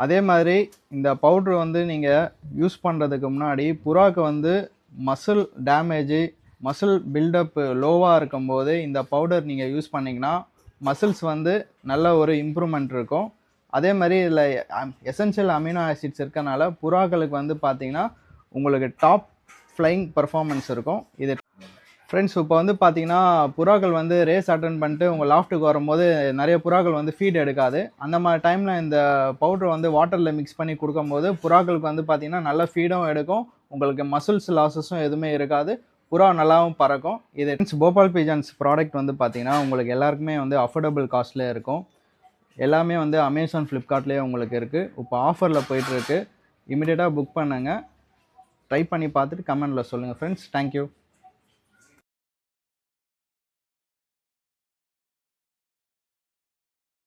அதே மாதிரி இந்த பவுட்ரு வந்து நீங்கள் யூஸ் பண்ணுறதுக்கு முன்னாடி புறாக்கு வந்து மசில் டேமேஜு மசில் பில்டப் லோவாக இருக்கும்போது இந்த பவுடர் நீங்கள் யூஸ் பண்ணிங்கன்னா மசில்ஸ் வந்து நல்ல ஒரு இம்ப்ரூவ்மெண்ட் இருக்கும். அதே மாதிரி இதில் எசென்ஷியல் அமினோ ஆசிட்ஸ் இருக்கனால புறாக்களுக்கு வந்து பார்த்தீங்கன்னா உங்களுக்கு டாப் ஃப்ளைங் பர்ஃபார்மன்ஸ் இருக்கும். இது ஃப்ரெண்ட்ஸ் இப்போ வந்து பார்த்தீங்கன்னா புறாக்கள் வந்து ரேஸ் அட்டன் பண்ணிட்டு உங்கள் லாஃப்ட்டுக்கு வரும்போது நிறைய புறாக்கள் வந்து ஃபீட் எடுக்காது. அந்த மாதிரி டைமில் இந்த பவுட்ரு வந்து வாட்டரில் மிக்ஸ் பண்ணி கொடுக்கும்போது புறாக்களுக்கு வந்து பார்த்தீங்கன்னா நல்ல ஃபீடும் எடுக்கும். உங்களுக்கு மசில்ஸ் லாஸஸும் எதுவுமே இருக்காது. புறா நல்லாவும் பறக்கும். இது போபால் பீஜன்ஸ் ப்ராடக்ட் வந்து பார்த்தீங்கன்னா உங்களுக்கு எல்லாருக்குமே வந்து அஃபோர்டபுள் காஸ்ட்லேயே இருக்கும். எல்லாமே வந்து அமேசான் ஃப்ளிப்கார்ட்லேயே உங்களுக்கு இருக்குது. இப்போ ஆஃபரில் போயிட்டுருக்கு. இமிடியேட்டாக புக் பண்ணுங்கள். ட்ரை பண்ணி பார்த்துட்டு கமெண்டில் சொல்லுங்கள் ஃப்ரெண்ட்ஸ். தேங்க்யூ.